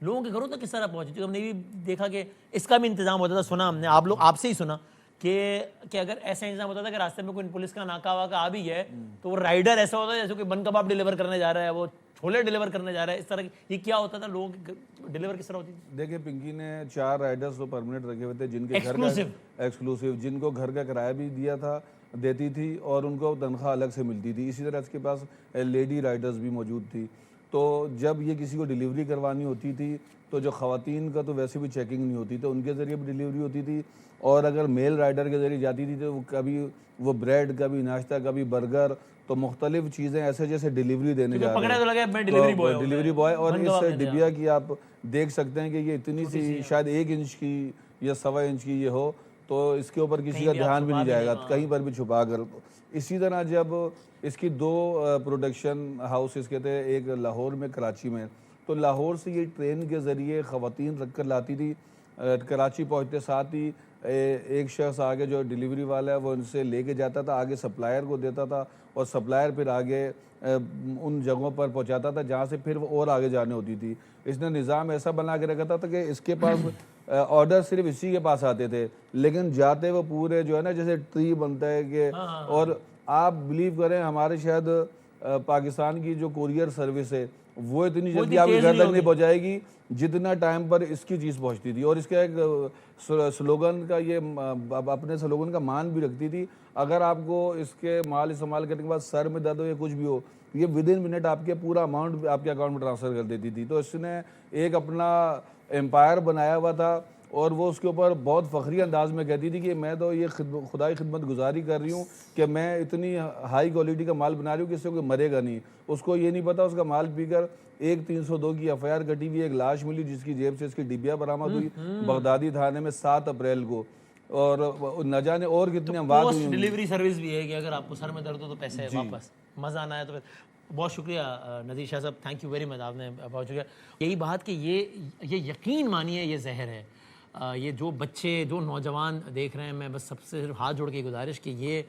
لوگوں کے گھروں تک کس طرح پہنچی؟ ہم نے بھی دیکھا کہ اس کا بھی انتظام ہوتا تھا، سنا ہم نے آپ سے ہی سنا کہ اگر ایسا انتظام ہوتا تھا کہ راستے میں کوئی پولیس کا ناکا واقع آ بھی ہے تو وہ رائڈر ایسا ہوتا ہے جیسے کوئی بن کباب ڈیلیور کرنے جا رہا ہے، وہ چھولے ڈیلیور کرنے جا رہا ہے، اس طرح یہ کیا ہوتا تھا؟ لوگوں کی ڈیلیور کس طرح ہوتی تھی؟ دیکھیں پنکی نے 4 رائڈرز تو پرمنٹ رکھے ہوئے تھے جن کے گھر کا ایکسکلوسیو، جن کو گھر کا کرایہ بھی دیا تھا، دیتی تھی اور ان کو تنخواہ الگ سے ملتی تھی. اسی طرح اس کے پاس لیڈی رائڈرز بھی موجود تھی. تو جب یہ کسی کو ڈیلیوری کروانی ہوتی تھی تو جو خواتین کا تو ویسے بھی چیکنگ نہیں ہوتی تو ان کے ذریعے بھی ڈیلیوری ہوتی تھی، اور اگر میل رائڈر کے ذریعے جاتی تھی تو کبھی وہ بریڈ، کبھی ناشتہ، کبھی برگر، تو مختلف چیزیں ایسے جیسے ڈیلیوری دینے جا رہے ہیں. Delivery boy. اور اس ڈبیا کی آپ دیکھ سکتے ہیں کہ یہ اتنی سی شاید 1 انچ کی یا 1.25 انچ کی یہ ہو تو اس کے اوپر کسی کا دھیان بھی نہیں جائے گا، کہیں پر بھی چھپا کر. اسی طرح جب اس کی 2 پروڈکشن ہاؤسز کے تھے، ایک لاہور میں، کراچی میں، تو لاہور سے یہ ٹرین کے ذریعے خواتین رکھ کر لاتی تھی. کراچی پہنچتے ساتھ ہی ایک شخص آگے جو ڈیلیوری والا ہے وہ ان سے لے کے جاتا تھا، آگے سپلائر کو دیتا تھا اور سپلائر پھر آگے ان جگہوں پر پہنچاتا تھا جہاں سے پھر وہ اور آگے جانے ہوتی تھی. اس نے نظام ایسا بنا کے رکھا تھا کہ اس کے پاس آرڈر صرف اسی کے پاس آتے تھے، لیکن جاتے وہ پورے جو ہے نا جیسے ٹری بنتا ہے کہ، اور آپ بلیو کریں ہمارے شاید پاکستان کی جو کوریئر سروس ہے وہ اتنی جلدی آپ کے گھر تک نہیں پہنچائے گی جتنا ٹائم پر اس کی چیز پہنچتی تھی. اور اس کا ایک سلوگن کا یہ اپنے سلوگن کا مان بھی رکھتی تھی، اگر آپ کو اس کے مال استعمال کرنے کے بعد سر میں درد ہو یا کچھ بھی ہو، یہ ودن منٹ آپ کے پورا اماؤنٹ آپ کے اکاؤنٹ میں ٹرانسفر کر دیتی تھی. تو اس نے ایک اپنا امپائر بنایا ہوا تھا اور وہ اس کے اوپر بہت فخری انداز میں کہتی تھی کہ میں تو یہ خدائی خدمت گزاری کر رہی ہوں کہ میں اتنی ہائی کوالٹی کا مال بنا رہی ہوں کہ اس سے کوئی مرے گا نہیں. اس کو یہ نہیں پتا اس کا مال پی کر ایک 302 کی FIR کٹی ہوئی، ایک لاش ملی جس کی جیب سے اس کی ڈبیا برآمد ہوئی بغدادی تھانے میں 7 اپریل کو، اور نہ جانے اور کتنے اموات ہوئی ہوں گی. ڈیلیوری سروس بھی ہے کہ اگر آپ کو سر میں درد ہو تو پیسے واپس، مزہ آنا ہے تو پھر. بہت شکریہ نذیر شاہ صاحب، تھینک یو ویری مچ، آپ نے بہت شکریہ. یہی بات کہ یہ یقین مانیے یہ زہر ہے. یہ جو بچے، جو نوجوان دیکھ رہے ہیں، میں بس سب سے صرف ہاتھ جوڑ کے گزارش کہ یہ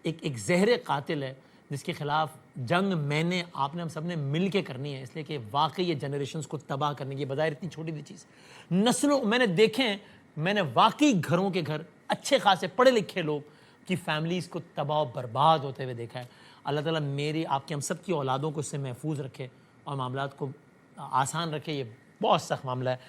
ایک زہر قاتل ہے جس کے خلاف جنگ آپ نے ہم سب نے مل کے کرنی ہے، اس لیے کہ واقعی یہ جنریشنز کو تباہ کرنے کی بظاہر اتنی چھوٹی سی چیز، نسلوں میں نے دیکھے ہیں، میں نے واقعی گھروں کے گھر اچھے خاصے پڑھے لکھے لوگ کی فیملیز کو تباہ و برباد ہوتے ہوئے دیکھا ہے. اللہ تعالیٰ میری آپ کی ہم سب کی اولادوں کو اس سے محفوظ رکھے اور معاملات کو آسان رکھے. یہ بہت سخت معاملہ ہے.